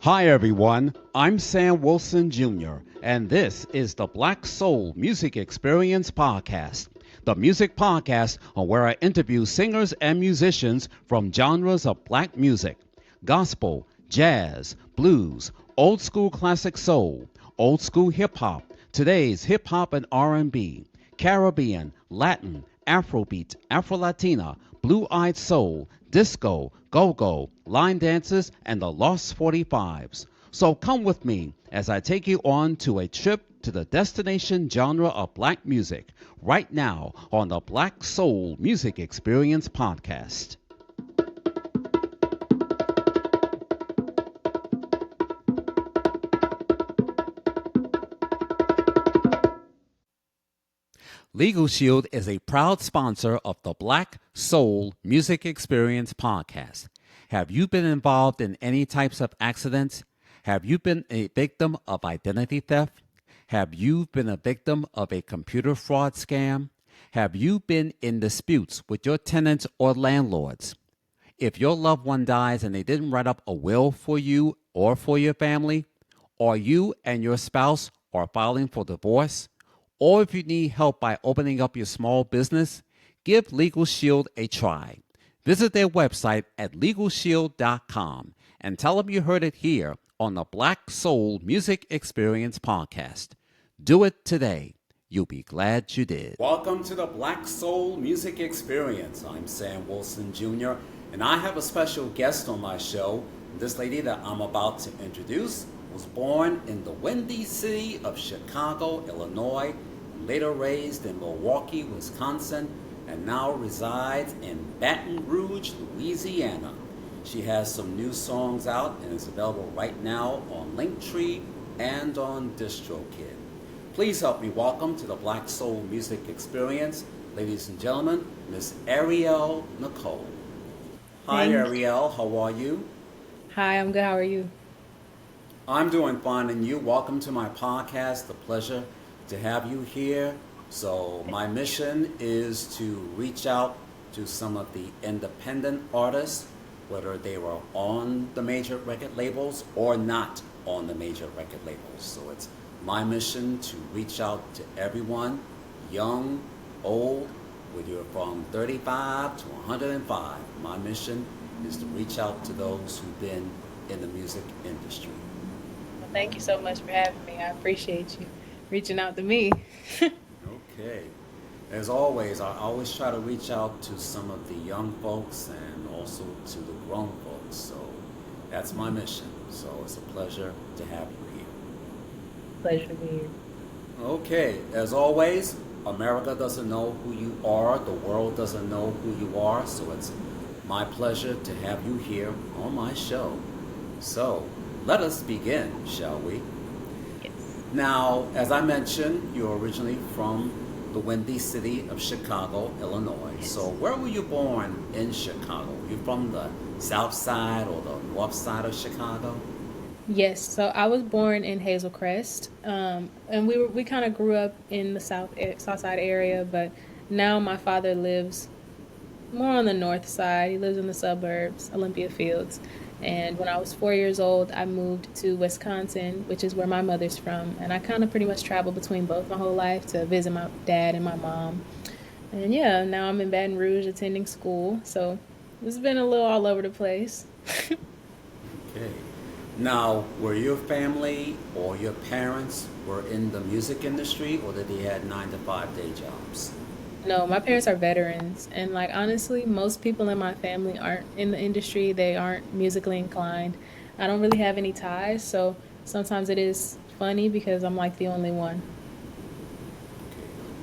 Hi everyone, I'm Sam Wilson Jr., and this is the Black Soul Music Experience Podcast, the music podcast on where I interview singers and musicians from genres of black music, gospel, jazz, blues, old school classic soul, old school hip hop, today's hip hop and R&B, Caribbean, Latin, Afrobeat, Afro-Latina, blue-eyed soul, disco, go-go, line dances, and the Lost 45s. So come with me as I take you on to a trip to the destination genre of black music right now on the Black Soul Music Experience Podcast. Legal Shield is a proud sponsor of the Black Soul Music Experience Podcast. Have you been involved in any types of accidents? Have you been a victim of identity theft? Have you been a victim of a computer fraud scam? Have you been in disputes with your tenants or landlords? If your loved one dies and they didn't write up a will for you or for your family, or you and your spouse are filing for divorce, or if you need help by opening up your small business, give Legal Shield a try. Visit their website at legalshield.com and tell them you heard it here on the Black Soul Music Experience Podcast. Do it today. You'll be glad you did. Welcome to the Black Soul Music Experience. I'm Sam Wilson Jr., and I have a special guest on my show. This lady that I'm about to introduce was born in the windy city of Chicago, Illinois, later raised in Milwaukee, Wisconsin, and now resides in Baton Rouge, Louisiana. She has some new songs out and is available right now on Linktree and on DistroKid. Please help me welcome to the Black Soul Music Experience, ladies and gentlemen, Miss Aeriel Nicole. Hi, Aeriel. How are you? Hi, I'm good. How are you? I'm doing fine, and you. Welcome to my podcast. A pleasure to have you here. So my mission is to reach out to some of the independent artists, whether they were on the major record labels or not on the major record labels. So it's my mission to reach out to everyone, young, old, whether you're from 35 to 105. My mission is to reach out to those who've been in the music industry. Well, thank you so much for having me. I appreciate you reaching out to me. Okay. As always, I always try to reach out to some of the young folks and also to the grown folks. So that's my mission. So it's a pleasure to have you here. Pleasure to be here. Okay. As always, America doesn't know who you are. The world doesn't know who you are. So it's my pleasure to have you here on my show. So let us begin, shall we? Yes. Now, as I mentioned, you're originally from the windy city of Chicago, Illinois. Yes. So where were you born in Chicago? You from the south side or the north side of Chicago? Yes, so I was born in Hazel Crest, and we kind of grew up in the south side area, but now my father lives more on the north side. He lives in the suburbs, Olympia Fields. And when I was 4 years old, I moved to Wisconsin, which is where my mother's from. And I kind of pretty much traveled between both my whole life to visit my dad and my mom. And yeah, now I'm in Baton Rouge attending school. So it's been a little all over the place. Okay. Now, were your family or your parents were in the music industry, or did they had 9-to-5 day jobs? No, my parents are veterans. And like honestly, most people in my family aren't in the industry. They aren't musically inclined. I don't really have any ties. So sometimes it is funny because I'm like the only one.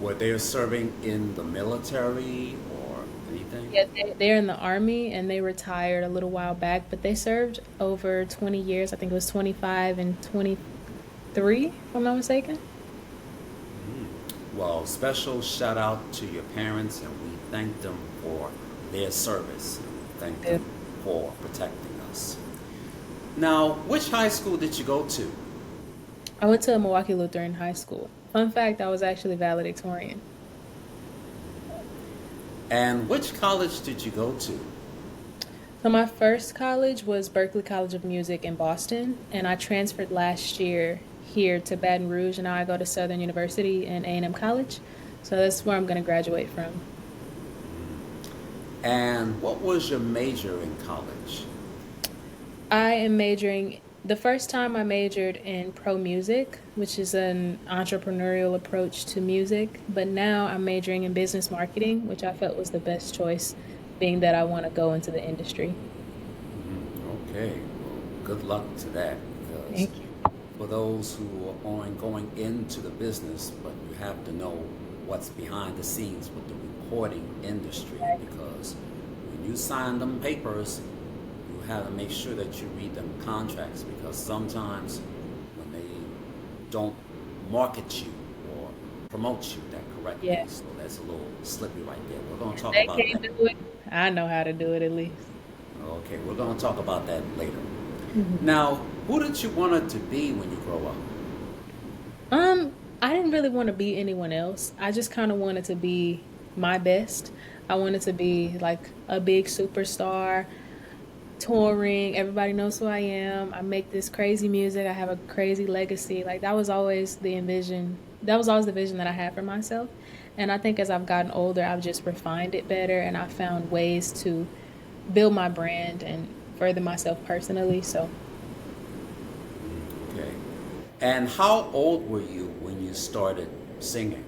Were they serving in the military or anything? Yeah, they're in the army and they retired a little while back, but they served over 20 years. I think it was 25 and 23, if I'm not mistaken. Well, special shout out to your parents, and we thank them for their service. Thank them for protecting us. Now, which high school did you go to? I went to Milwaukee Lutheran High School. Fun fact, I was actually valedictorian. And which college did you go to? So my first college was Berklee College of Music in Boston, and I transferred last year here to Baton Rouge, and now I go to Southern University and A&M College. So that's where I'm going to graduate from. And what was your major in college? I am majoring. The first time I majored in pro music, which is an entrepreneurial approach to music, but now I'm majoring in business marketing, which I felt was the best choice, being that I want to go into the industry. Okay, well, good luck to that because Thank you. for those who are on going into the business, but you have to know what's behind the scenes with the recording industry because when you sign them papers, you have to make sure that you read them contracts because sometimes when they don't market you or promote you that correctly, Yeah. so that's a little slippy right there. We're going to talk They about can't that. do it. I know how to do it at least. Okay, we're going to talk about that later. Mhm. Now, who did you want it to be when you grow up? I didn't really want to be anyone else. I just kind of wanted to be my best. I wanted to be like a big superstar, touring. Everybody knows who I am. I make this crazy music. I have a crazy legacy. Like that was always the envision. That was always the vision that I had for myself. And I think as I've gotten older, I've just refined it better and I found ways to build my brand and further myself personally. So Okay. And how old were you when you started singing?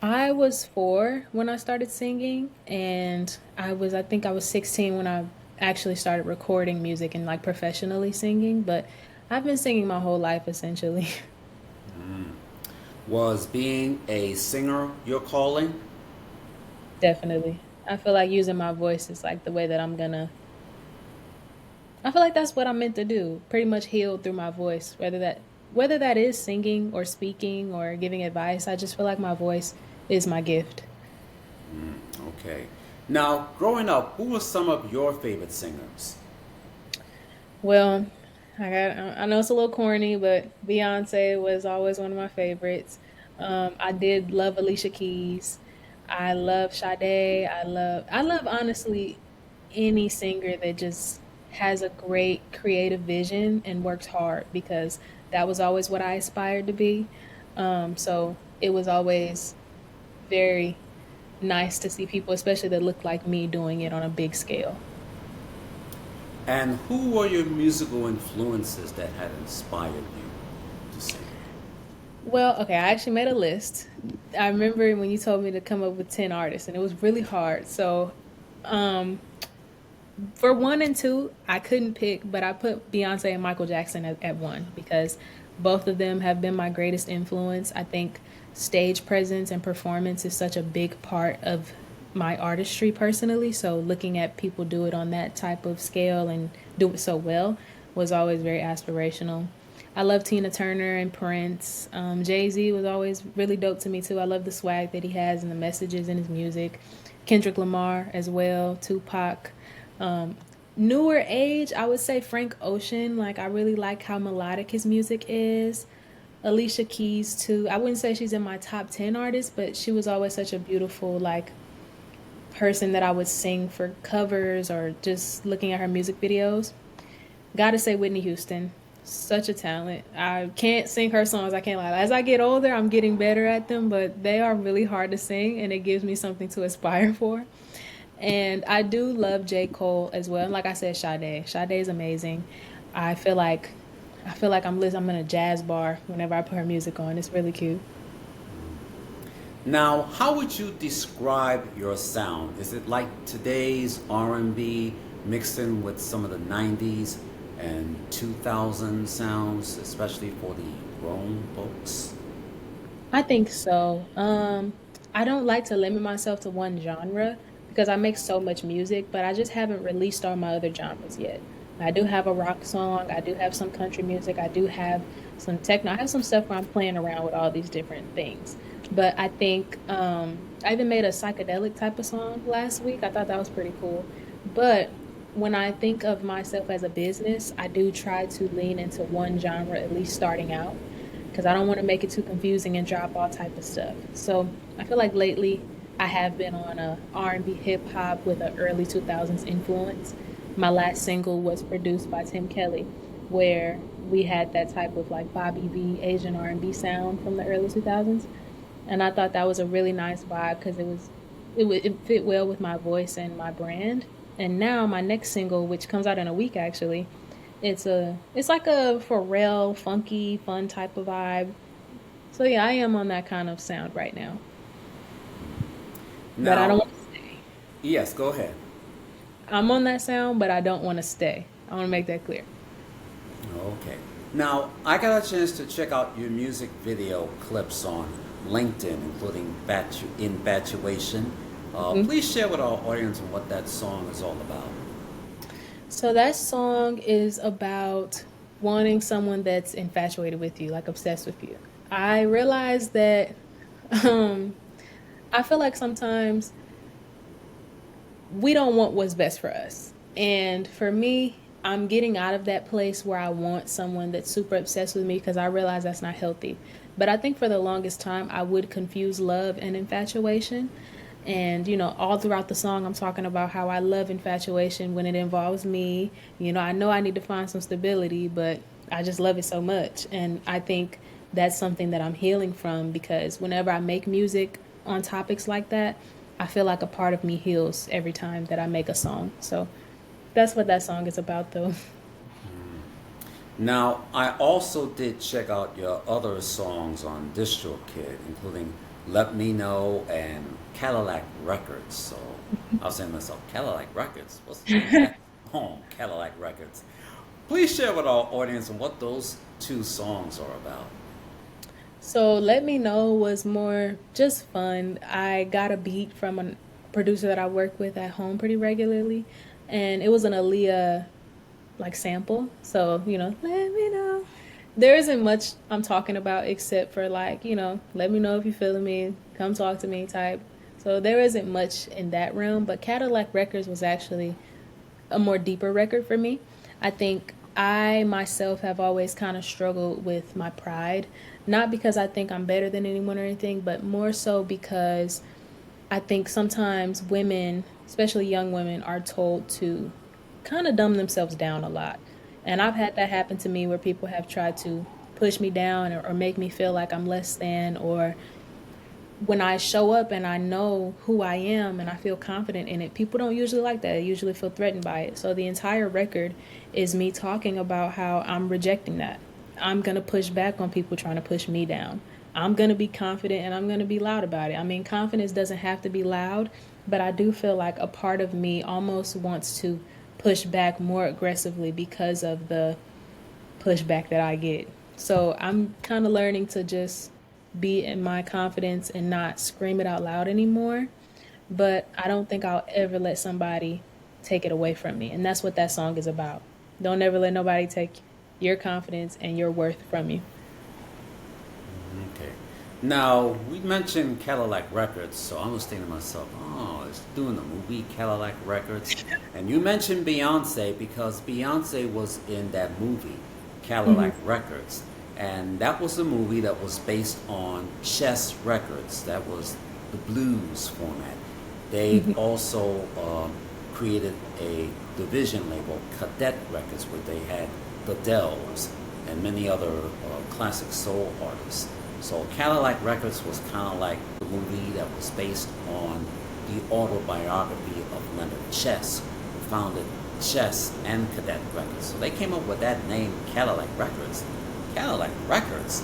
I was 4 when I started singing, and I think I was 16 when I actually started recording music and like professionally singing, but I've been singing my whole life essentially. Was being a singer your calling? Definitely. I feel like using my voice is like the way that I feel like that's what I'm meant to do. Pretty much heal through my voice, whether that is singing or speaking or giving advice. I just feel like my voice is my gift. Okay. Now, growing up, who were some of your favorite singers? Well, I know it's a little corny, but Beyonce was always one of my favorites. I did love Alicia Keys. I love Sade. I love honestly any singer that just has a great creative vision and works hard because that was always what I aspired to be. So it was always very nice to see people, especially that look like me, doing it on a big scale. And who were your musical influences that had inspired you to sing? Well, okay, I actually made a list. I remember when you told me to come up with 10 artists, and it was really hard. So, um, for one and two, I couldn't pick, but I put Beyonce and Michael Jackson at one because both of them have been my greatest influence. I think stage presence and performance is such a big part of my artistry personally. So, looking at people do it on that type of scale and do it so well was always very aspirational. I love Tina Turner and Prince. Jay-Z was always really dope to me too. I love the swag that he has and the messages in his music. Kendrick Lamar as well, Tupac. Um, Newer age, I would say Frank Ocean. Like I really like how melodic his music is. Alicia Keys too. I wouldn't say she's in my top 10 artists, but she was always such a beautiful like person that I would sing for covers or just looking at her music videos. Gotta say Whitney Houston. Such a talent. I can't sing her songs, I can't lie. As I get older, I'm getting better at them, but they are really hard to sing and it gives me something to aspire for. And I do love J. Cole as well. And like I said, Sade. Sade is amazing. I feel like I'm in a jazz bar whenever I put her music on. It's really cute. Now, how would you describe your sound? Is it like today's R&B mixed in with some of the 90s and 2000 sounds, especially for the grown folks? I think so. I don't like to limit myself to one genre because I make so much music, but I just haven't released all my other genres yet. I do have a rock song, I do have some country music, I do have some techno. I have some stuff where I'm playing around with all these different things. But I think I even made a psychedelic type of song last week. I thought that was pretty cool. But when I think of myself as a business, I do try to lean into one genre at least starting out because I don't want to make it too confusing and drop all type of stuff. So I feel like lately I have been on a R&B hip hop with an early 2000s influence. My last single was produced by Tim Kelly, where we had that type of like Bobby V Asian R&B sound from the early 2000s, and I thought that was a really nice vibe because it fit well with my voice and my brand. And now my next single, which comes out in a week actually, it's like a Pharrell funky fun type of vibe. So yeah, I am on that kind of sound right now, but I don't Now, want to stay. yes, go ahead. I'm on that sound, but I don't want to stay. I want to make that clear. Okay. Now, I got a chance to check out your music video clips on LinkedIn, including Infatuation. Mhm. Please share with our audience what that song is all about. So that song is about wanting someone that's infatuated with you, like obsessed with you. I realized that um I feel like sometimes we don't want what's best for us. And for me, I'm getting out of that place where I want someone that's super obsessed with me because I realize that's not healthy. But I think for the longest time, I would confuse love and infatuation. And, all throughout the song, I'm talking about how I love infatuation when it involves me. I know I need to find some stability, but I just love it so much. And I think that's something that I'm healing from because whenever I make music on topics like that, I feel like a part of me heals every time that I make a song. So that's what that song is about, though. Now, I also did check out your other songs on DistroKid, including Let Me Know and Cadillac Records. So I was saying to myself, Cadillac Records? What's the name of that? Oh, Cadillac Records. Please share with our audience what those two songs are about. So Let Me Know was more just fun. I got a beat from a producer that I work with at home pretty regularly, and it was an Aaliyah like sample. So, let me know. There isn't much I'm talking about except for like, let me know if you're feeling me, come talk to me type. So there isn't much in that realm, but Cadillac Records was actually a more deeper record for me. I think I myself have always kind of struggled with my pride, not because I think I'm better than anyone or anything, but more so because I think sometimes women, especially young women, are told to kind of dumb themselves down a lot. And I've had that happen to me where people have tried to push me down or make me feel like I'm less than, or when I show up and I know who I am and I feel confident in it, people don't usually like that. They usually feel threatened by it. So the entire record is me talking about how I'm rejecting that. I'm going to push back on people trying to push me down. I'm going to be confident and I'm going to be loud about it. I mean, confidence doesn't have to be loud, but I do feel like a part of me almost wants to push back more aggressively because of the pushback that I get. So I'm kind of learning to just be in my confidence and not scream it out loud anymore. But I don't think I'll ever let somebody take it away from me. And that's what that song is about. Don't ever let nobody take your confidence and your worth from you. Okay. Now, we mentioned Cadillac Records, so I was thinking to myself, oh, it's doing the movie Cadillac Records. And you mentioned Beyonce because Beyonce was in that movie, Hmm. Cadillac Records. And that was a movie that was based on Chess Records. That was the blues format. They Hmm. also created a division label, Cadet Records, where they had the Dells and many other classic soul artists. So Cadillac Records was kind of like the movie that was based on the autobiography of Leonard Chess, who founded Chess and Cadet Records. So they came up with that name, Cadillac Records. Cadillac Records?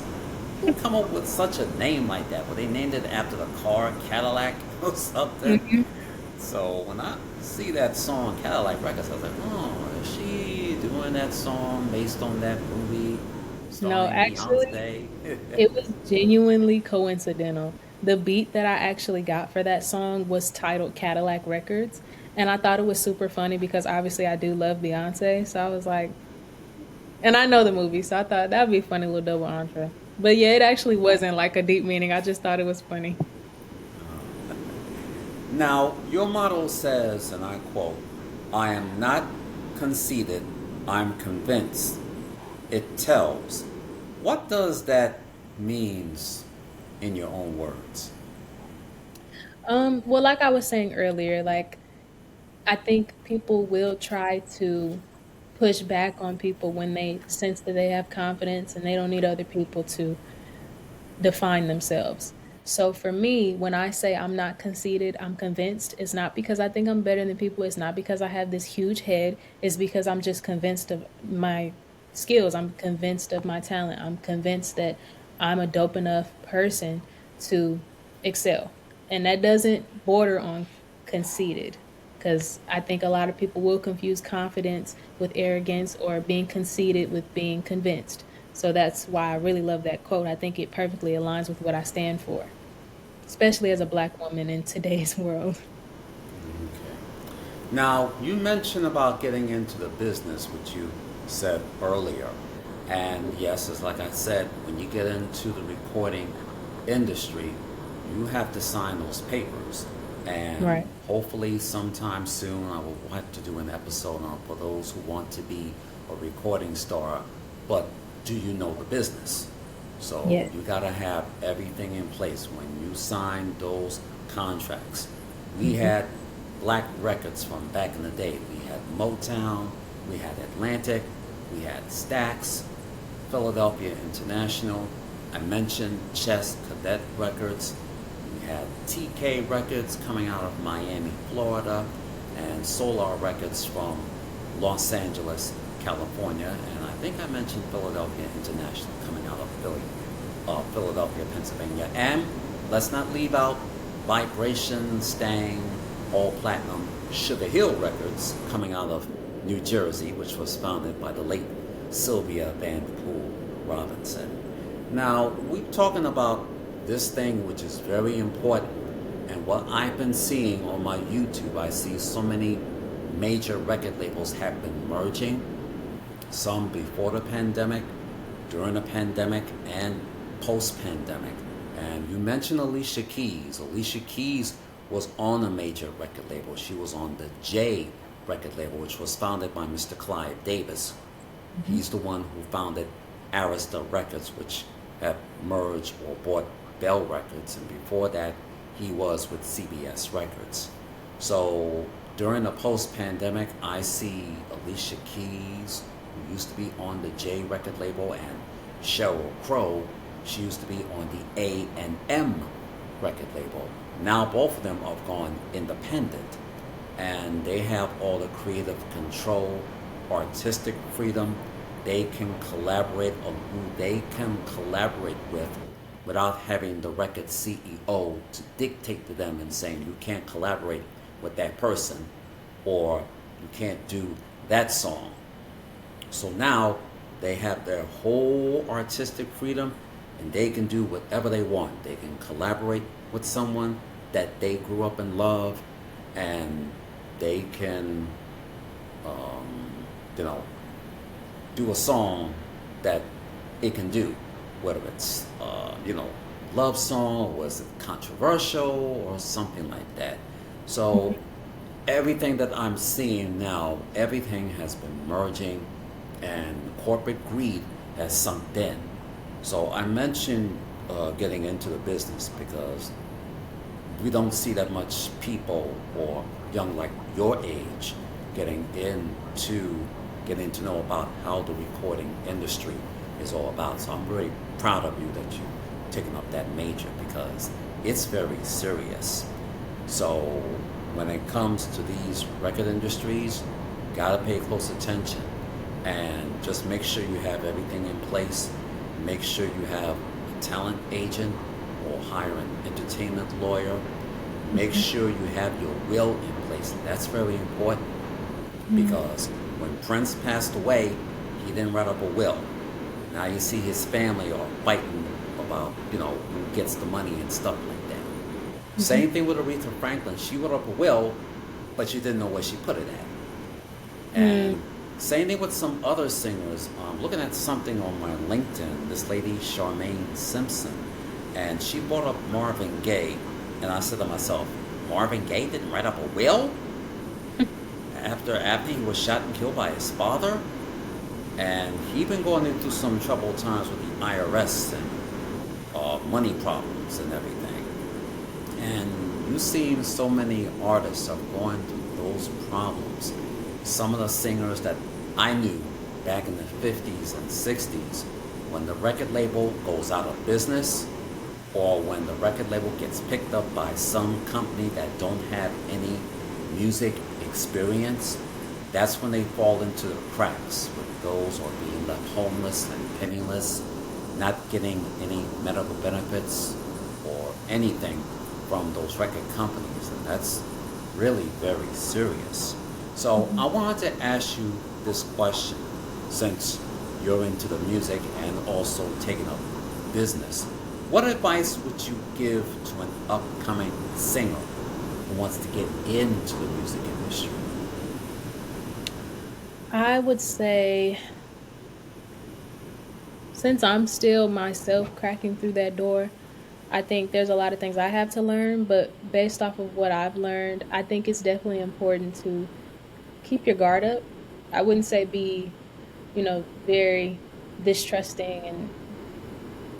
Who come up with such a name like that? Well, they named it after the car Cadillac or something. Hmm. So when I see that song Cadillac Records, I was like, oh, is she doing that song based on that movie No, starring actually, Beyonce? it was genuinely coincidental. The beat that I actually got for that song was titled Cadillac Records. And I thought it was super funny because obviously I do love Beyonce. So I was like, and I know the movie, so I thought that'd be a funny little double entre. But yeah, it actually wasn't like a deep meaning. I just thought it was funny. Now, your motto says, and I quote, I am not conceited, I'm convinced. It tells. What does that means in your own words? Well, like I was saying earlier, like I think people will try to push back on people when they sense that they have confidence and they don't need other people to define themselves. So for me, when I say I'm not conceited, I'm convinced, it's not because I think I'm better than people. It's not because I have this huge head. It's because I'm just convinced of my skills. I'm convinced of my talent. I'm convinced that I'm a dope enough person to excel. And that doesn't border on conceited, because I think a lot of people will confuse confidence with arrogance or being conceited with being convinced. So that's why I really love that quote. I think it perfectly aligns with what I stand for, especially as a black woman in today's world. Okay. Now, you mentioned about getting into the business, which you said earlier. And yes, it's like I said, when you get into the recording industry, you have to sign those papers. And Right. hopefully, sometime soon, I will want to do an episode on for those who want to be a recording star. But do you know the business? So Yes. you got to have everything in place when you sign those contracts. We Hmm. had black records from back in the day. We had Motown, we had Atlantic, we had Stax, Philadelphia International. I mentioned Chess Cadet Records. We had TK Records coming out of Miami, Florida, and Solar Records from Los Angeles, California. And I think I mentioned Philadelphia International coming out of Philadelphia, Pennsylvania. And let's not leave out Vibration, Stang, All Platinum, Sugar Hill Records coming out of New Jersey, which was founded by the late Sylvia Vanderpool Robinson. Now, we're talking about this thing which is very important. And what I've been seeing on my YouTube, I see so many major record labels have been merging, some before the pandemic, during the pandemic, and post pandemic. And you mentioned Alicia Keys. Alicia Keys was on a major record label. She was on the J record label, which was founded by Mr. Clive Davis. Hmm. He's the one who founded Arista Records, which have merged or bought Bell Records. And before that, he was with CBS Records. So during the post pandemic, I see Alicia Keys, who used to be on the J record label, and Sheryl Crow, she used to be on the A&M record label. Now both of them have gone independent, and they have all the creative control, artistic freedom. They can collaborate on who they can collaborate with without having the record CEO to dictate to them and saying you can't collaborate with that person or you can't do that song. So now they have their whole artistic freedom and they can do whatever they want. They can collaborate with someone that they grew up in love, and they can, um, you know, do a song that it can do, whether it's, love song or is it controversial or something like that. So everything that I'm seeing now, everything has been merging and corporate greed has sunk in. So I mentioned getting into the business because we don't see that much people or young like your age getting to know about how the recording industry is all about. So I'm very proud of you that you've taken up that major because it's very serious. So when it comes to these record industries, gotta pay close attention and just make sure you have everything in place. Make sure you have a talent agent or hire an entertainment lawyer. Make sure you have your will in place. That's very important because when Prince passed away, he didn't write up a will. Now you see his family are fighting about, who gets the money and stuff like that. Same thing with Aretha Franklin. She wrote up a will, but she didn't know where she put it at. And same thing with some other singers. Looking at something on my LinkedIn, this lady, Charmaine Simpson, and she brought up Marvin Gaye. And I said to myself, Marvin Gaye didn't write up a will? After he was shot and killed by his father? And he been going into some troubled times with the IRS and money problems and everything. And you've seen so many artists are going through those problems. Some of the singers that I knew back in the 50s and 60s, when the record label goes out of business, or when the record label gets picked up by some company that don't have any music experience, that's when they fall into the cracks with those or being left homeless and penniless, not getting any medical benefits or anything from those record companies. And that's really very serious. So I wanted to ask you this question, since you're into the music and also taking up business. What advice would you give to an upcoming singer who wants to get into the music industry? I would say, since I'm still myself cracking through that door, I think there's a lot of things I have to learn, but based off of what I've learned, I think it's definitely important to keep your guard up. I wouldn't say be, very distrusting and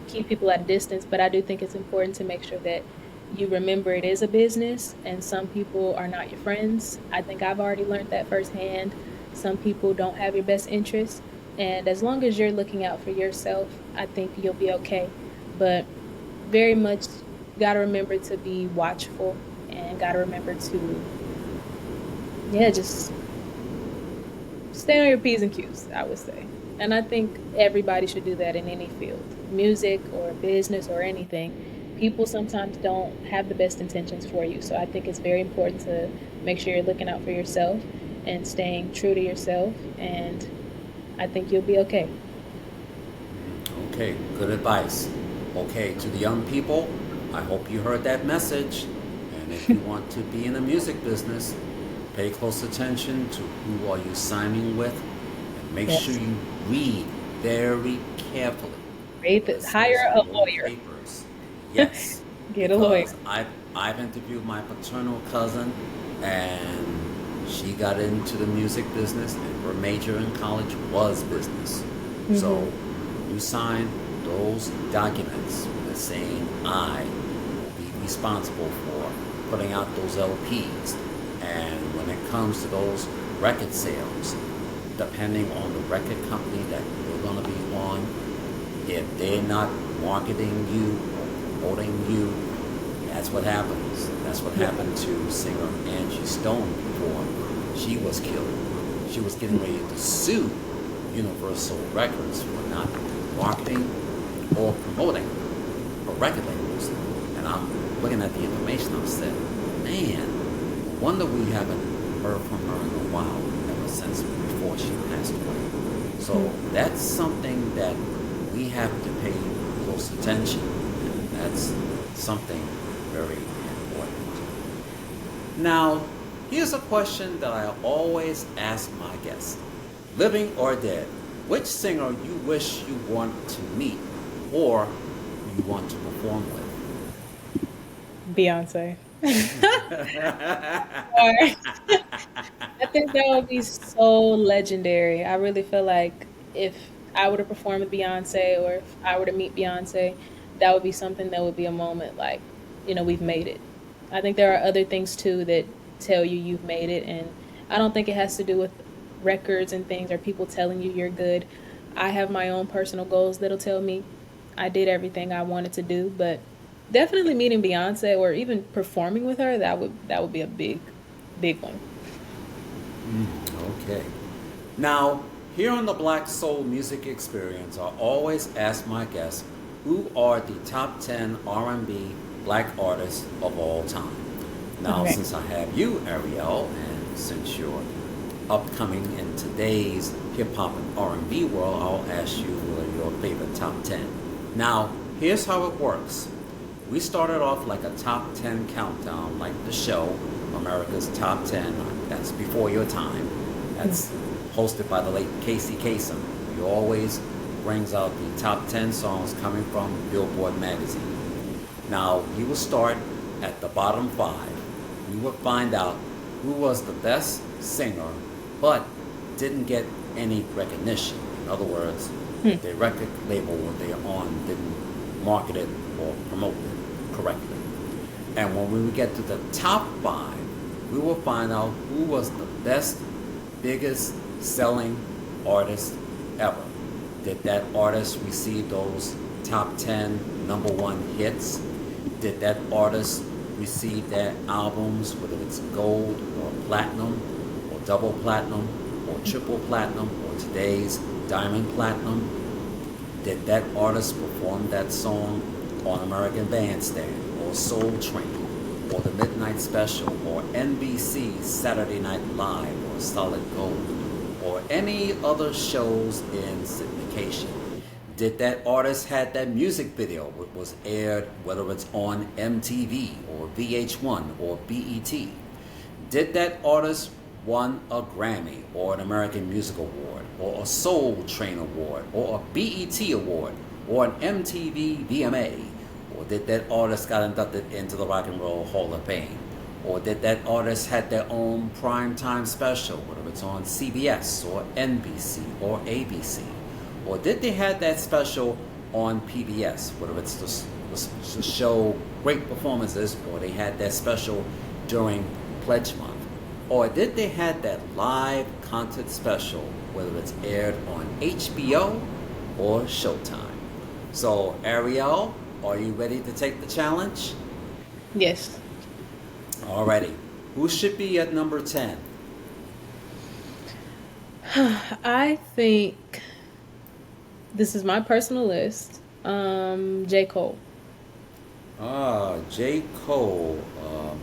keep people at a distance, but I do think it's important to make sure that you remember it is a business and some people are not your friends. I think I've already learned that firsthand. Some people don't have your best interests, and as long as you're looking out for yourself, I think you'll be okay. But very much got to remember to be watchful and got to remember to, yeah, just stay on your P's and Q's, I would say. And I think everybody should do that in any field, music or business or anything. People sometimes don't have the best intentions for you. So I think it's very important to make sure you're looking out for yourself and staying true to yourself. And I think you'll be okay. Okay, good advice. Okay, to the young people, I hope you heard that message. And if you want to be in the music business, pay close attention to who are you signing with, and make sure Yes. you read very carefully what it says Hire a on those lawyer. papers. Yes, Get a lawyer. because I've interviewed my paternal cousin, and she got into the music business, and her major in college was business. So Hmm. you sign those documents with saying I will be responsible for putting out those LPs. And when it comes to those record sales, depending on the record company that you're going to be on, if they're not marketing you or promoting you, that's what happens. That's what Yeah. happened to singer Angie Stone before she was killed. She was getting ready to sue Universal Records for not marketing or promoting her record labels. And I'm looking at the information, I said, man, no wonder we haven't heard from her in a while, ever since before she passed away. So that's something that we have to pay close attention. And that's something very important. Now, here's a question that I always ask my guests. Living or dead, which singer you wish you want to meet or you want to perform with? Beyonce. Or I think that would be so legendary. I really feel like if I were to perform with Beyonce or if I were to meet Beyonce, that would be something that would be a moment like, we've made it. I think there are other things too that tell you you've made it. And I don't think it has to do with records and things or people telling you you're good. I have my own personal goals that'll tell me I did everything I wanted to do, but definitely meeting Beyonce or even performing with her, that would be a big one. Okay. Now, here on the Black Soul Music Experience, I always ask my guests who are the top 10 R&B black artists of all time. Now, Okay. since I have you, Ariel, and since you're upcoming in today's hip hop and R&B world, I'll ask you what are your favorite top 10. Now, here's how it works. We started off like a top 10 countdown, like the show, America's Top 10. That's before your time. That's hosted by the late Casey Kasem. He always brings out the top 10 songs coming from Billboard magazine. Now, we will start at the bottom five. We will find out who was the best singer, but didn't get any recognition. In other words, the record label what they're on didn't market it or promote it correctly. And when we get to the top five, we will find out who was the best, biggest selling artist ever. Did that artist receive those top 10 number one hits? Did that artist receive their albums, whether it's gold or platinum or double platinum or triple platinum or today's diamond platinum? Did that artist perform that song on American Bandstand or Soul Train or The Midnight Special or NBC's Saturday Night Live or Solid Gold or any other shows in syndication? Did that artist had that music video which was aired, whether it's on MTV or VH1 or BET? Did that artist won a Grammy or an American Music Award or a Soul Train Award or a BET Award or an MTV VMA? Or did that artist got inducted into the Rock and Roll Hall of Fame? Or did that artist had their own primetime special, whether it's on CBS or NBC or ABC? Or did they have that special on PBS, whether it's to show great performances, or they had that special during Pledge Month? Or did they have that live concert special, whether it's aired on HBO or Showtime? So, Aeriel, are you ready to take the challenge? Yes. Alrighty. Who should be at number 10? I think this is my personal list. J. Cole. J. Cole.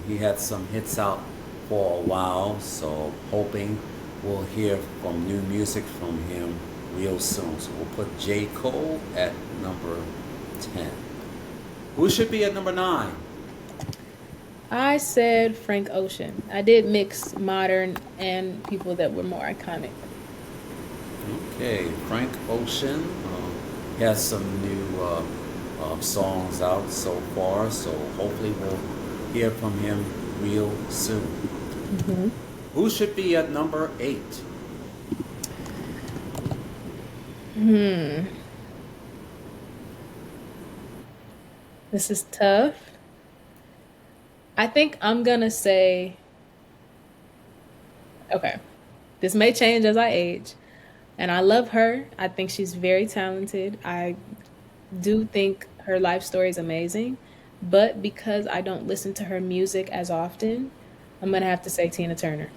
He had some hits out for a while, so hoping we'll hear from new music from him real soon. So we'll put J. Cole at number 10. Who should be at number 9? I said Frank Ocean. I did mix modern and people that were more iconic. Okay, Frank Ocean has some new songs out so far, so hopefully we'll hear from him real soon. Hmm. Who should be at number 8? Hmm. This is tough. I think I'm gonna say, okay, this may change as I age. And I love her. I think she's very talented. I do think her life story is amazing. But because I don't listen to her music as often, I'm going to have to say Tina Turner.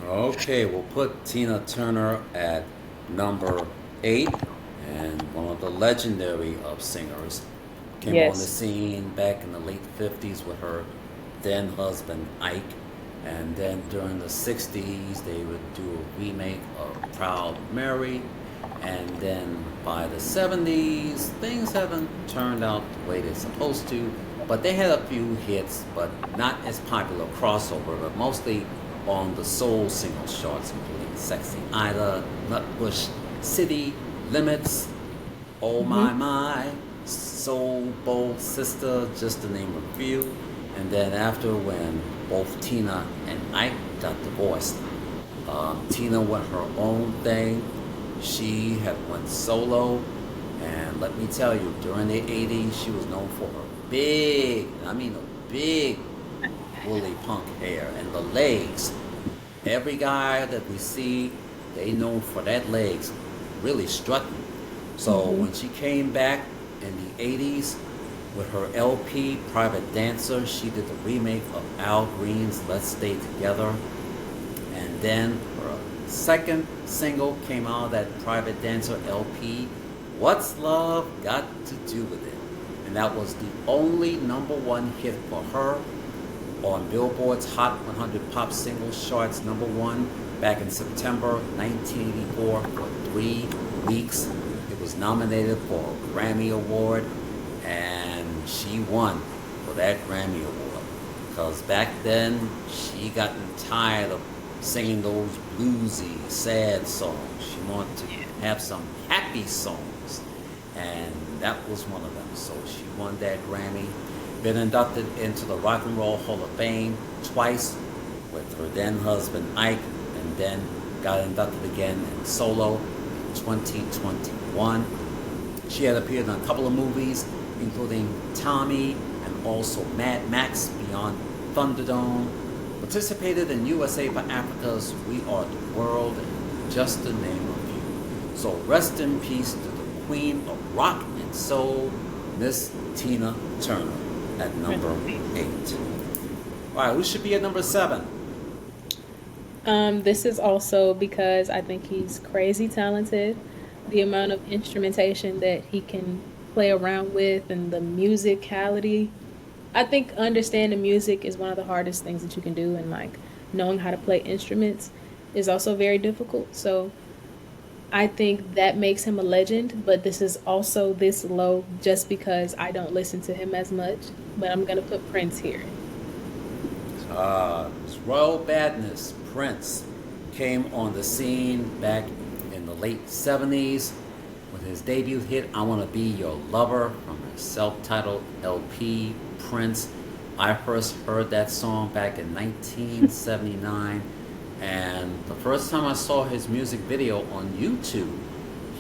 Okay, we'll put Tina Turner at number 8, and one of the legendary of singers. Came on the Yes. scene back in the late 50s with her then husband Ike. And then during the 60s, they would do a remake of Proud Mary. And then by the 70s, things haven't turned out the way they're supposed to. But they had a few hits, but not as popular crossover, but mostly on the soul singles charts, including Sexy Ida, Nutbush City, Limits, Oh Hmm. My, Soul Bold Sister, just to name a few. And then after, when both Tina and Ike got divorced, Tina went her own thing. She had went solo, and let me tell you, during the 80s, she was known for her big, I mean a big woolly punk hair and the legs. Every guy that we see, they known for that legs, really strutting. So Hmm. when she came back in the 80s with her LP, Private Dancer, she did the remake of Al Green's Let's Stay Together. And then her second single came out of that Private Dancer LP, What's Love Got to Do with It? And that was the only number one hit for her on Billboard's Hot 100 Pop Singles charts, number one back in September 1984 for 3 weeks. It was nominated for a Grammy Award, and she won for that Grammy Award. Because back then, she gotten tired of singing those bluesy, sad songs. She wanted to have some happy songs, and that was one of them. So she won that Grammy. Been inducted into the Rock and Roll Hall of Fame twice with her then husband Ike, and then got inducted again in solo in 2021. She had appeared in a couple of movies, including Tommy and also Mad Max Beyond Thunderdome. Participated in USA for Africa's We Are the World, just to name a few. So rest in peace to the queen of rock and soul, Miss Tina Turner, at number 8. All right, who should be at number 7? This is also because I think he's crazy talented. The amount of instrumentation that he can play around with and the musicality. I think understanding music is one of the hardest things that you can do, and like knowing how to play instruments is also very difficult. So I think that makes him a legend, but this is also this low just because I don't listen to him as much. But I'm gonna put Prince here. His royal badness, Prince, came on the scene back in the late 70s with his debut hit, I Wanna Be Your Lover, from his self-titled LP, Prince. I first heard that song back in 1979, and the first time I saw his music video on YouTube,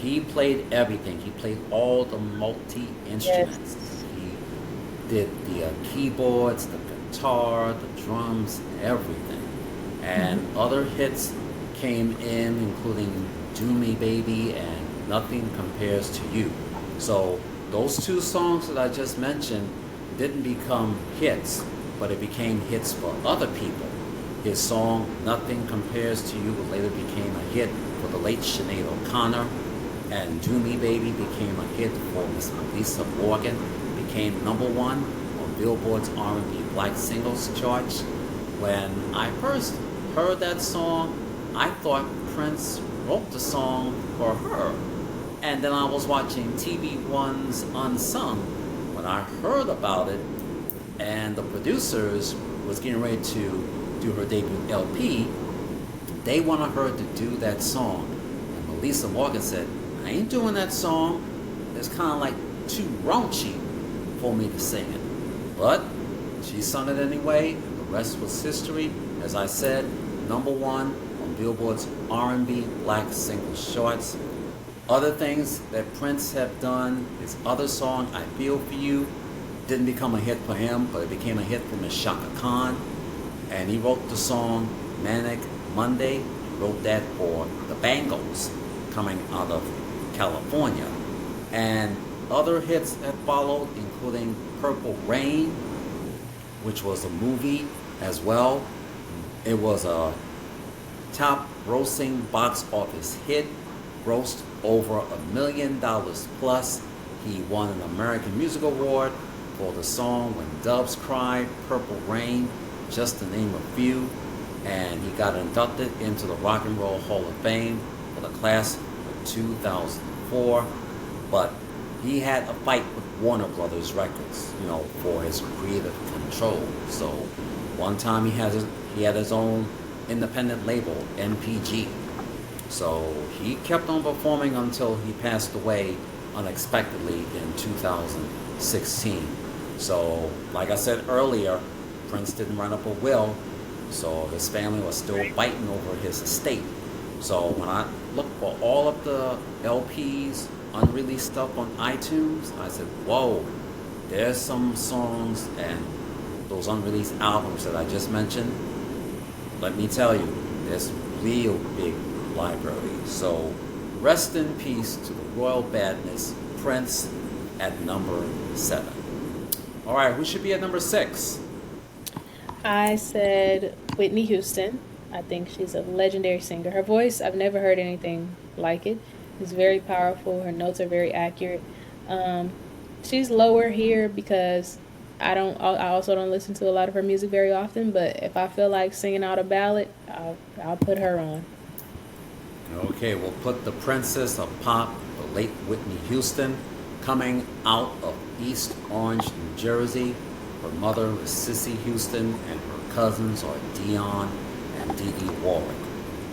he played everything. He played all the multi-instruments. Yes. He did the keyboards, the guitar, the drums, everything. And other hits came in, including Do Me Baby and Nothing Compares to You. So those two songs that I just mentioned didn't become hits, but it became hits for other people. His song Nothing Compares to You later became a hit for the late Sinead O'Connor, and Do Me Baby became a hit for Miss Lisa Morgan, became number 1 on Billboard's R&B Black Singles charts. When I first heard that song, I thought Prince wrote the song for her. And then I was watching TV1's Unsung when I heard about it, and the producers was getting ready to do her debut LP. They wanted her to do that song. And Melissa Morgan said, I ain't doing that song. It's kind of like too raunchy for me to sing it. But she sung it anyway. The rest was history. As I said, number 1 on Billboard's R&B Black Singles charts. Other things that Prince have done, his other song, I Feel For You, didn't become a hit for him, but it became a hit for Miss Shaka Khan. And he wrote the song Manic Monday. He wrote that for the Bangles, coming out of California. And other hits that followed, including Purple Rain, which was a movie as well. It was a top grossing box office hit, grossed over $1 million plus. He won an American Music Award for the song When Doves Cry, Purple Rain, just to name a few. And he got inducted into the Rock and Roll Hall of Fame for the class of 2004. But he had a fight with Warner Brothers Records, for his creative control. So one time he had his own independent label, MPG. So he kept on performing until he passed away unexpectedly in 2016. So, like I said earlier, Prince didn't run up a will, so his family was still fighting over his estate. So when I looked for all of the LPs, unreleased stuff on iTunes, I said, whoa, there's some songs and those unreleased albums that I just mentioned. Let me tell you, there's real big library. So rest in peace to the royal badness, Prince, at number 7. All right, who should be at number 6? I said Whitney Houston. I think she's a legendary singer. Her voice, I've never heard anything like it. It's very powerful. Her notes are very accurate. She's lower here because I also don't listen to a lot of her music very often. But if I feel like singing out a ballad, I'll put her on. Okay, we'll put the princess of pop, the late Whitney Houston, coming out of East Orange, New Jersey. Her mother was Cissy Houston, and her cousins are Dion and Dee Dee Warwick.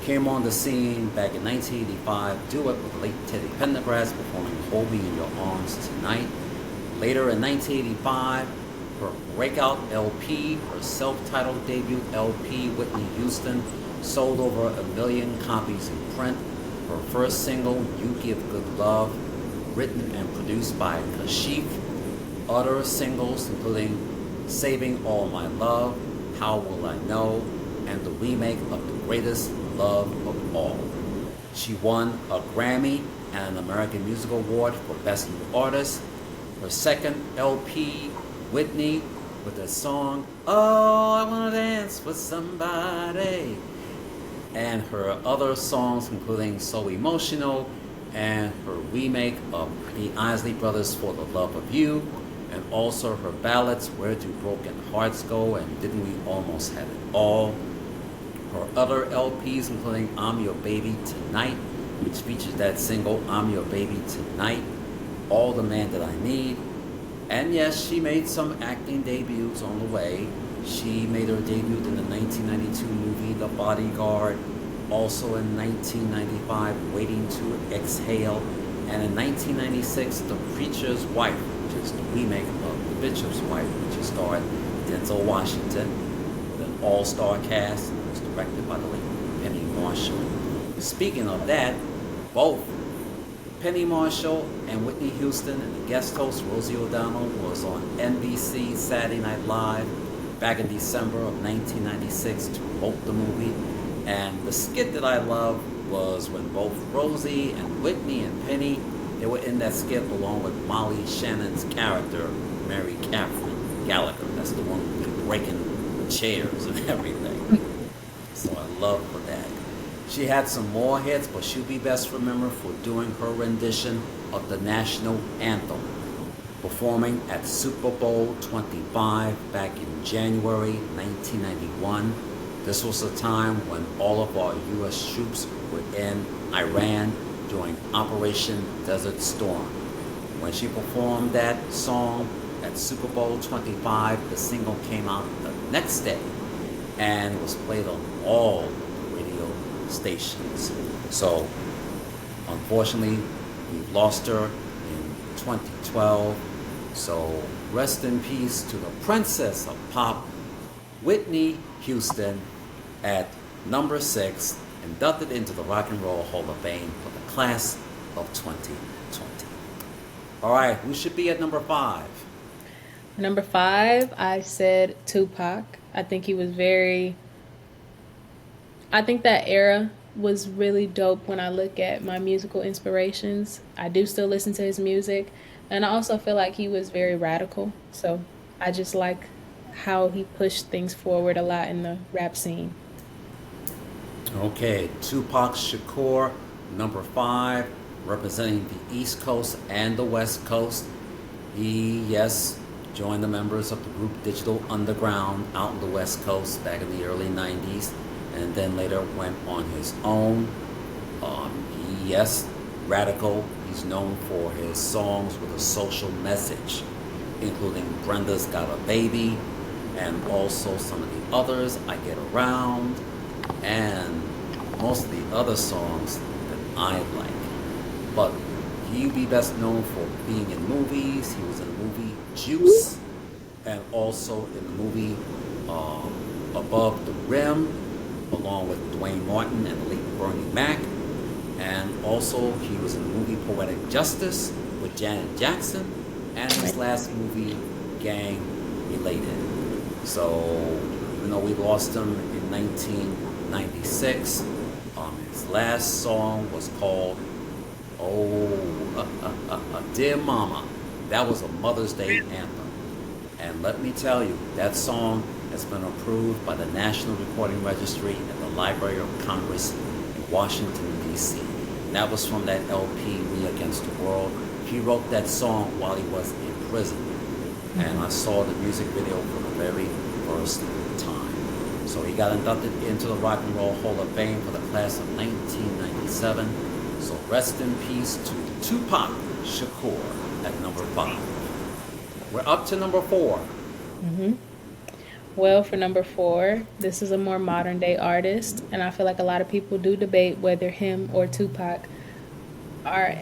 Came on the scene back in 1985, duet with late Teddy Pendergrass, performing Hold Me in Your Arms Tonight. Later in 1985, her breakout LP, her self-titled debut LP, Whitney Houston, sold over 1 million copies in print. Her first single, You Give Good Love, written and produced by Kashif. Other singles, including Saving All My Love, How Will I Know, and the remake of The Greatest Love of All. She won a Grammy and an American Music Award for Best New Artist. Her second LP, Whitney, with the song Oh, I Wanna Dance with Somebody, and her other songs including So Emotional and her remake of the Isley Brothers For the Love of You, and also her ballads Where Do Broken Hearts Go and Didn't We Almost Have It All. Her other LPs including I'm Your Baby Tonight, which features that single I'm Your Baby Tonight, All the Man That I Need, and yes, she made some acting debuts on the way. She made her debut in the 1992 movie The Bodyguard, also in 1995 Waiting to Exhale, and in 1996 The Preacher's Wife, which is the remake of The Bishop's Wife, which starred Denzel Washington with an all-star cast and was directed by the late Penny Marshall. Speaking of that, both Penny Marshall and Whitney Houston and the guest host Rosie O'Donnell was on NBC Saturday Night Live back in December of 1996 to promote the movie. And the skit that I love was when both Rosie and Whitney and Penny, they were in that skit along with Molly Shannon's character, Mary Catherine Gallagher. That's the one who was breaking the chairs and everything. So I love for that. She had some more hits, but she'll be best remembered for doing her rendition of the national anthem, performing at Super Bowl 25 back in January 1991. This was a time when all of our U.S. troops were in Iran during Operation Desert Storm. When she performed that song at Super Bowl 25, the single came out the next day and was played on all radio stations. So, unfortunately, we lost her in 2012. So, rest in peace to the princess of pop, Whitney Houston, at number 6, inducted into the Rock and Roll Hall of Fame for the class of 2020. All right, who should be at number 5? Number 5, I said Tupac. I think he was I think that era was really dope when I look at my musical inspirations. I do still listen to his music, and I also feel like he was very radical. So I just like how he pushed things forward a lot in the rap scene. Okay, Tupac Shakur, number 5, representing the East Coast and the West Coast. He, yes, joined the members of the group Digital Underground out in the West Coast back in the early 90s, and then later went on his own. He, yes, radical. He's known for his songs with a social message, including Brenda's Got a Baby, and also some of the others, I Get Around, and most of the other songs that I like. But he'd be best known for being in movies. He was in the movie Juice, and also in the movie Above the Rim, along with Dwayne Martin and the late Bernie Mac. And also he was in the movie Poetic Justice with Janet Jackson, and his last movie, Gang Related. So, even though we lost him in 1996, his last song was called Dear Mama. That was a Mother's Day anthem. And let me tell you, that song has been approved by the National Recording Registry at the Library of Congress in Washington, D.C. And that was from that LP, Me Against the World. He wrote that song while he was in prison. And I saw the music video for the very first time. So he got inducted into the Rock and Roll Hall of Fame for the class of 1997. So rest in peace to Tupac Shakur at number 5. We're up to number 4. Well, for number 4, this is a more modern day artist, and I feel like a lot of people do debate whether him or Tupac are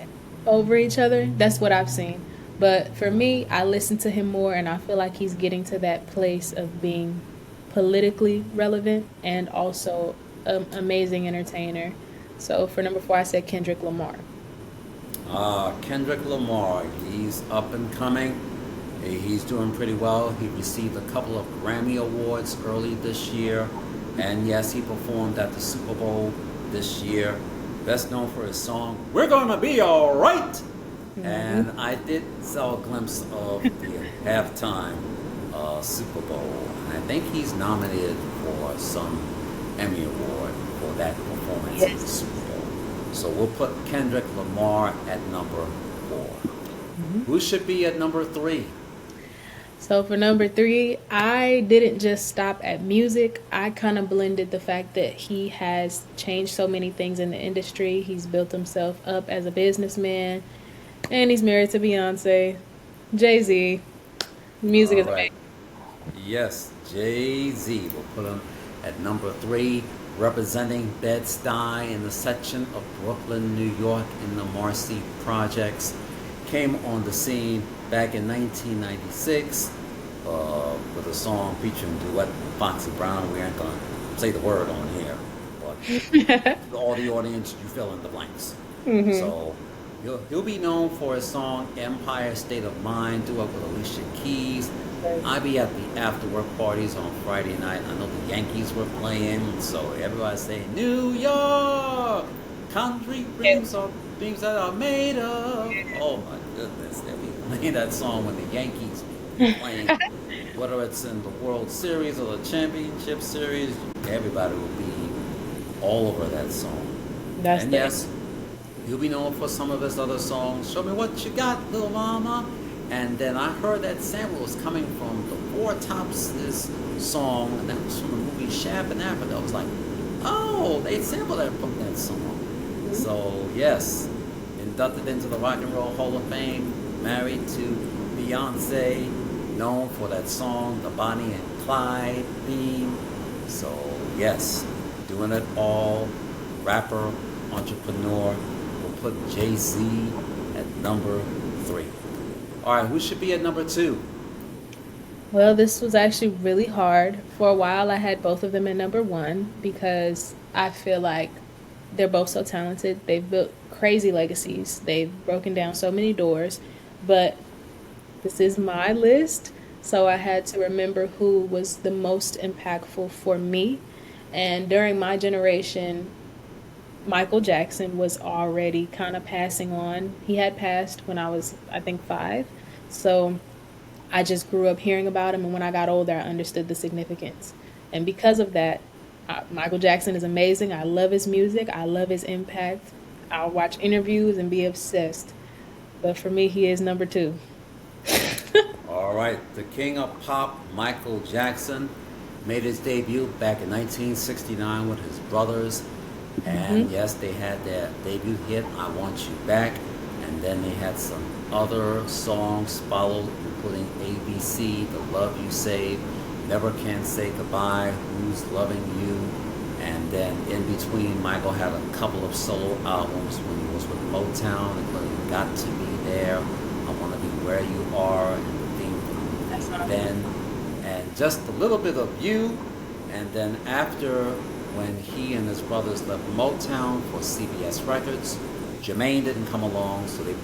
over each other. That's what I've seen. But for me, I listen to him more, and I feel like he's getting to that place of being politically relevant and also an amazing entertainer. So for number 4, I said Kendrick Lamar. Kendrick Lamar, he's up and coming. He's doing pretty well. He received a couple of Grammy Awards early this year. And yes, he performed at the Super Bowl this year. Best known for his song, We're Gonna Be Alright! Hmm. And I did saw a glimpse of the halftime Super Bowl. And I think he's nominated for some Emmy Award for that performance in the Yes. Super Bowl. So we'll put Kendrick Lamar at number 4. Who should be at number 3? So for number three, I didn't just stop at music. I kind of blended the fact that he has changed so many things in the industry. He's built himself up as a businessman, and he's married to Beyonce. Jay Z. Music All is right. amazing. Yes, Jay Z. We'll put him at number 3, representing Bed-Stuy in the section of Brooklyn, New York, in the Marcy Projects. Came on the scene back in 1996 with a song featuring duet with Foxy Brown. We ain't gonna say the word on here, but all the audience, you fill in the blanks. So he'll be known for his song Empire State of Mind, duet with Alicia Keys. I be at the after work parties on Friday night. I know the Yankees were playing, so everybody's saying New York, country dreams are things that are made of. Oh my goodness, they be playing that song when the Yankees be playing, whether it's in the World Series or the Championship Series. Everybody will be all over that song. That's And the yes, he'll be known for some of his other songs. Show me what you got, little mama. And then I heard that sample was coming from the Four Tops' this song, and that was from the movie Shaft in Africa. I was like, oh, they sampled that from that song. So yes, inducted into the Rock and Roll Hall of Fame, married to Beyonce, known for that song, the Bonnie and Clyde theme. So yes, doing it all, rapper, entrepreneur. We'll put Jay-Z at number 3. All right, who should be at number 2? Well, this was actually really hard. For a while, I had both of them at number one because I feel like they're both so talented. They've built crazy legacies, they've broken down so many doors. But this is my list, so I had to remember who was the most impactful for me. And during my generation, Michael Jackson was already kind of passing on. He had passed when I was, I think, 5. So I just grew up hearing about him, and when I got older, I understood the significance. And because of that, Michael Jackson is amazing. I love his music, I love his impact. I'll watch interviews and be obsessed. But for me, he is number two. All right, the king of pop, Michael Jackson, made his debut back in 1969 with his brothers. And Hmm. yes, they had their debut hit, I Want You Back. And then they had some other songs followed, including ABC, The Love You Save, Never Can Say Goodbye, Who's Loving You. And then in between, Michael had a couple of solo albums when he was with Motown, including Got to Be There, I Want to Be Where You Are, and the theme That's from not. Then, and just a little bit of You. And then after, when he and his brothers left Motown for CBS Records, Jermaine didn't come along, so they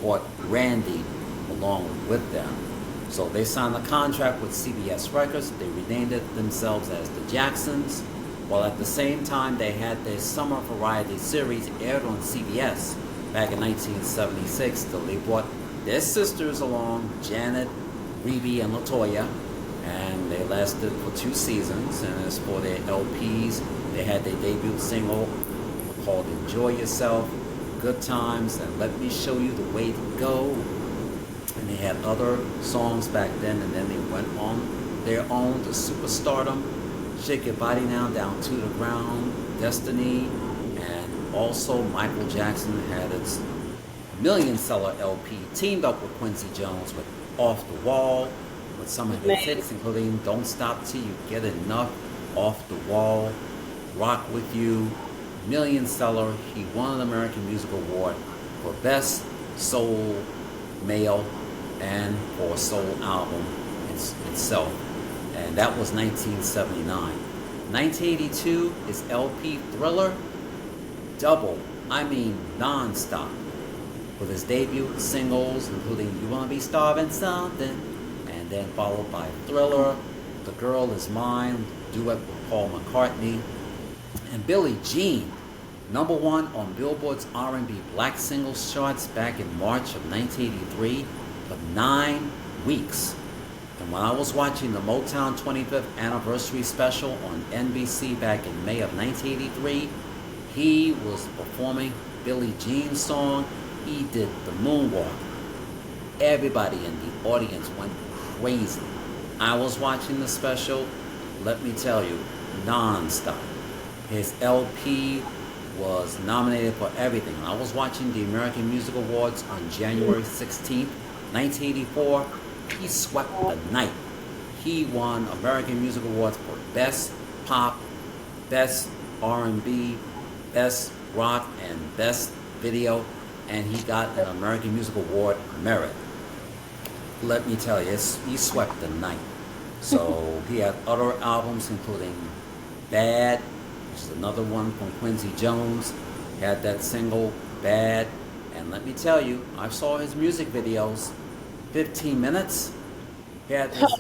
brought Randy along with them. So they signed a contract with CBS Records. They renamed it themselves as the Jacksons, while at the same time they had their summer variety series aired on CBS back in 1976. So they brought their sisters along, Janet, Rebe, and Latoya, and they lasted for 2 seasons. And as for their LPs, they had their debut single called Enjoy Yourself, Good Times, and Let Me Show You the Way to Go. And they had other songs back then, and then they went on their own to superstardom. Shake Your Body Now, Down to the Ground, Destiny, and also Michael Jackson had its million seller LP, teamed up with Quincy Jones with Off the Wall, with some of his Amazing. hits, including Don't Stop Till You Get Enough, Off the Wall, Rock With You, million seller. He won an American Music Award for Best Soul Male and for Soul Album itself. And that was 1979. 1982 is LP Thriller, double, I mean non-stop, with his debut singles, including You Wanna Be Starving Something, and then followed by Thriller, The Girl Is Mine, duet with Paul McCartney, and Billie Jean, number one on Billboard's R&B Black Singles charts back in March of 1983 for 9 weeks. And when I was watching the Motown 25th anniversary special on NBC back in May of 1983, he was performing Billie Jean's song. He did the moonwalk. Everybody in the audience went crazy. I was watching the special, let me tell you, non-stop. His LP was nominated for everything. I was watching the American Music Awards on January 16th, 1984. He swept the night. He won American Music Awards for Best Pop, Best R&B, Best Rock, and Best Video, and he got an American Music Award merit. Let me tell you, he swept the night. So he had other albums including Bad, which is another one from Quincy Jones. He had that single Bad, and let me tell you, I saw his music videos. 15 minutes. He had his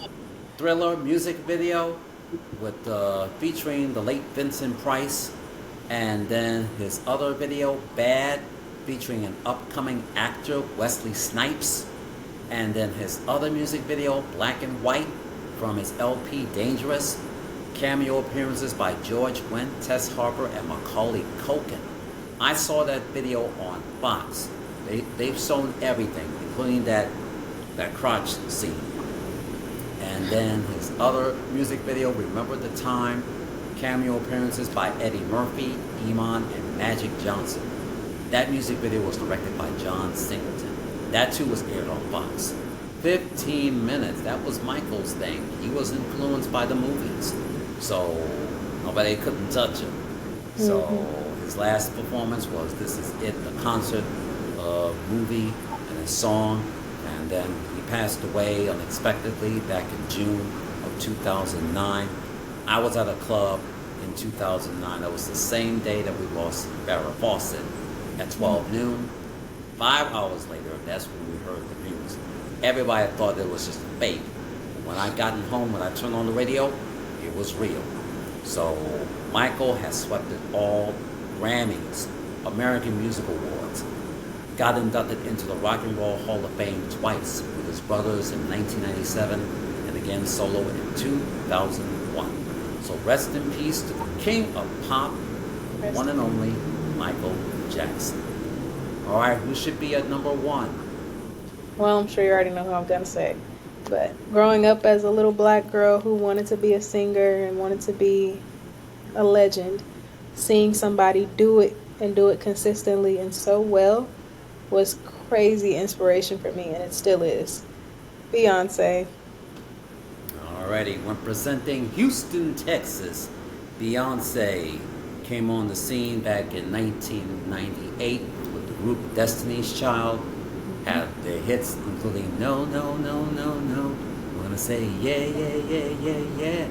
Thriller music video with featuring the late Vincent Price, and then his other video Bad, featuring an upcoming actor Wesley Snipes, and then his other music video Black and White from his LP Dangerous, cameo appearances by George Wendt, Tess Harper, and Macaulay Culkin. I saw that video on Fox. They've shown everything, including that crotch scene. And then his other music video, Remember the Time, cameo appearances by Eddie Murphy, Iman, and Magic Johnson. That music video was directed by John Singleton. That too was aired on Fox. 15 minutes. That was Michael's thing. He was influenced by the movies. So nobody couldn't touch him. So his last performance was This Is It, the concert movie and his song. And then he passed away unexpectedly back in June of 2009. I was at a club in 2009. That was the same day that we lost Farrah Fawcett at 12 noon. 5 hours later, that's when we heard the news. Everybody thought it was just a fake. When I got home, when I turned on the radio, it was real. So Michael has swept it all. Grammys, American Music Awards, got inducted into the Rock and Roll Hall of Fame twice with his brothers in 1997 and again solo in 2001. So rest in peace to the king of pop, one and only Michael Jackson. All right, who should be at number one? Well, I'm sure you already know who I'm going to say. But growing up as a little black girl who wanted to be a singer and wanted to be a legend, seeing somebody do it and do it consistently and so well was crazy inspiration for me, and it still is. Beyonce. Alrighty, when presenting Houston, Texas, Beyonce came on the scene back in 1998 with the group Destiny's Child. Had their hits including No, No, No, No, No, I'm gonna say yeah, yeah, yeah, yeah, yeah,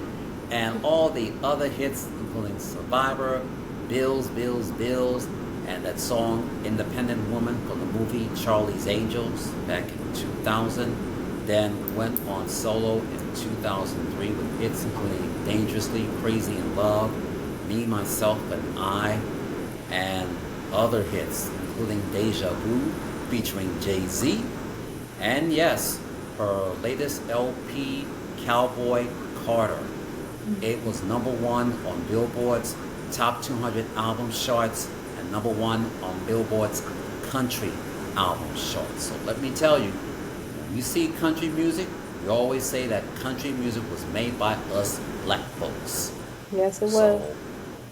and all the other hits including Survivor, Bills, Bills, Bills, and that song Independent Woman from the movie Charlie's Angels back in 2000. Then went on solo in 2003 with hits including Dangerously, Crazy in Love, Me, Myself, and I, and other hits including Deja Vu featuring Jay-Z, and yes, her latest LP, Cowboy Carter. It was number one on Billboard's Top 200 album charts and number one on Billboard's country album charts. So let me tell you, when you see country music, we always say that country music was made by us black folks. Yes, it was. So,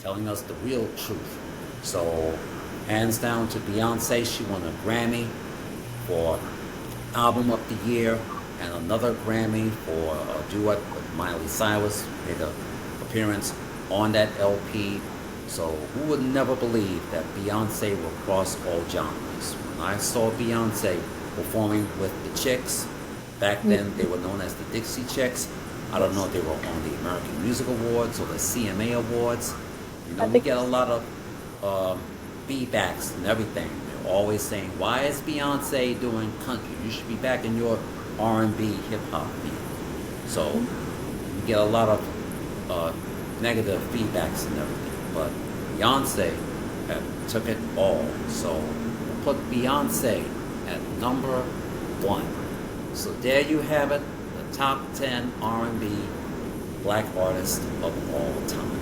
telling us the real truth. So, hands down to Beyonce. She won a Grammy for Album of the Year and another Grammy for a duet with Miley Cyrus. Made an appearance on that LP. So who would never believe that Beyonce will cross all genres? When I saw Beyonce performing with the Chicks, back then they were known as the Dixie Chicks. I don't know if they were on the American Music Awards or the CMA Awards. You know, we get a lot of feedbacks and everything. They're always saying, why is Beyonce doing country? You should be back in your R&B hip hop field. So you get a lot of negative feedbacks and everything. But Beyonce took it all. So put Beyonce at number one. So there you have it, the top 10 R&B black artists of all time.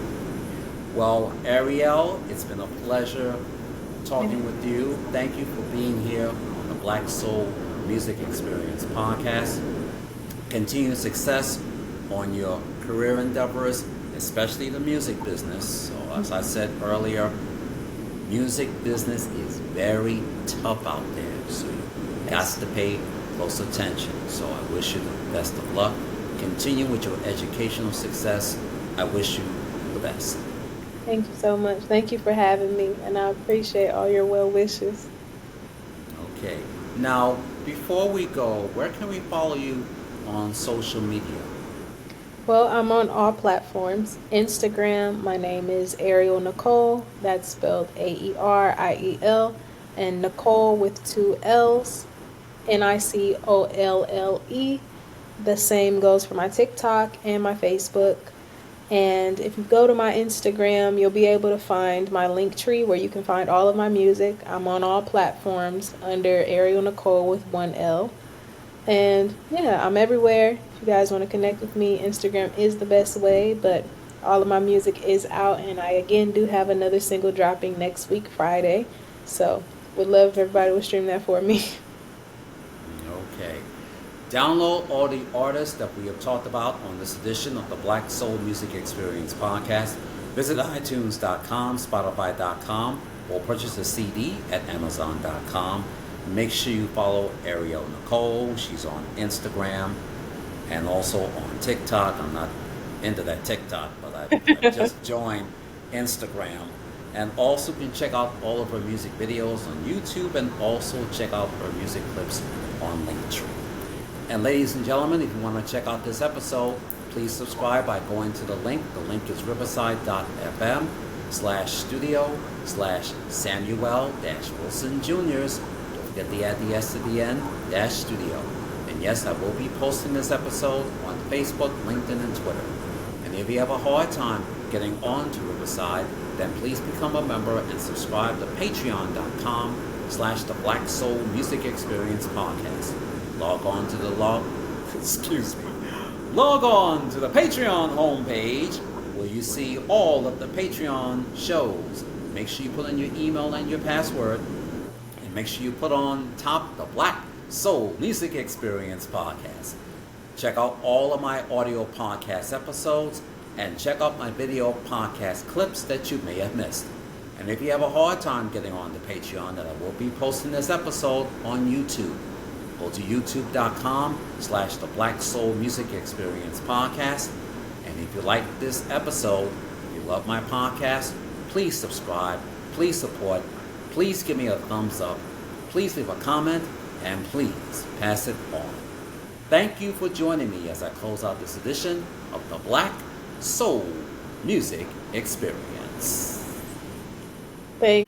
Well, Aeriel, it's been a pleasure talking with you. Thank you for being here on the Black Soul Music Experience podcast. Continued success on your career endeavors, especially the music business. So as I said earlier, music business is very tough out there. So you got to pay close attention. So I wish you the best of luck. Continue with your educational success. I wish you the best. Thank you so much. Thank you for having me, and I appreciate all your well wishes. Okay. Now, before we go, where can we follow you on social media? Well, I'm on all platforms. Instagram, my name is Aeriel Nicole. That's spelled Aeriel, and Nicole with two L's, Nicolle. The same goes for my TikTok and my Facebook. And if you go to my Instagram, you'll be able to find my link tree where you can find all of my music. I'm on all platforms under Aeriel Nicole with one L. And yeah, I'm everywhere. If you guys want to connect with me, Instagram is the best way, but all of my music is out, and I again do have another single dropping next week, Friday. So would love if everybody would stream that for me. Okay. Download all the artists that we have talked about on this edition of the Black Soul Music Experience podcast. Visit iTunes.com, Spotify.com, or purchase a CD at Amazon.com. Make sure you follow Aeriel Nicole. She's on Instagram and also on TikTok. I'm not into that TikTok, but I just joined Instagram. And also you can check out all of her music videos on YouTube, and also check out her music clips on Linktree. And ladies and gentlemen, if you want to check out this episode, please subscribe by going to the link. The link is riverside.fm/studio/Samuel-Wilson Jr.'s. Don't forget to add the S to the end, -studio. And yes, I will be posting this episode on Facebook, LinkedIn, and Twitter. And if you have a hard time getting on to Riverside, then please become a member and subscribe to patreon.com/the Black Soul Music Experience podcast. Log on to the Patreon homepage where you see all of the Patreon shows. Make sure you put in your email and your password, and make sure you put on top the Black Soul Music Experience podcast. Check out all of my audio podcast episodes, and check out my video podcast clips that you may have missed. And if you have a hard time getting on the Patreon, then I will be posting this episode on YouTube. Go to youtube.com/the Black Soul Music Experience podcast. And if you like this episode, if you love my podcast, please subscribe, please support, please give me a thumbs up, please leave a comment, and please pass it on. Thank you for joining me as I close out this edition of the Black Soul Music Experience. Thank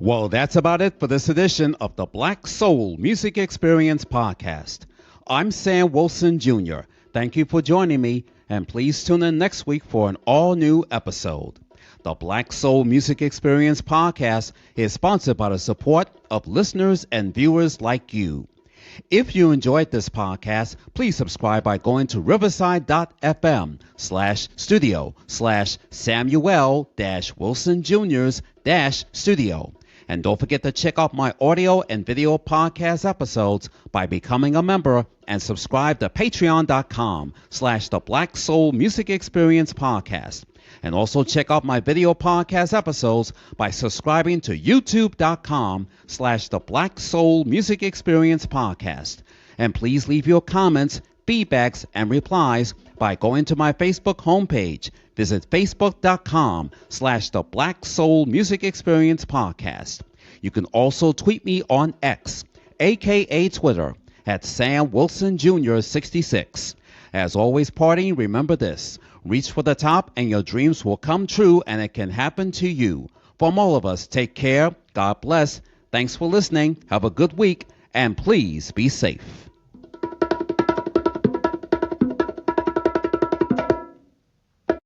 Well, that's about it for this edition of the Black Soul Music Experience podcast. I'm Sam Wilson Jr. Thank you for joining me, and please tune in next week for an all-new episode. The Black Soul Music Experience podcast is sponsored by the support of listeners and viewers like you. If you enjoyed this podcast, please subscribe by going to riverside.fm/studio/Samuel-Wilson Jr.'s-studio. And don't forget to check out my audio and video podcast episodes by becoming a member, and subscribe to patreon.com/the Black Soul Music Experience podcast. And also check out my video podcast episodes by subscribing to youtube.com/the Black Soul Music Experience podcast. And please leave your comments, feedbacks, and replies by going to my Facebook homepage. Visit facebook.com/the Black Soul Music Experience podcast. You can also tweet me on X, aka Twitter, at Sam Wilson Jr. 66. As always, partying, remember this: reach for the top and your dreams will come true, and it can happen to you. From all of us, take care, God bless, Thanks for listening. Have a good week, and please be safe.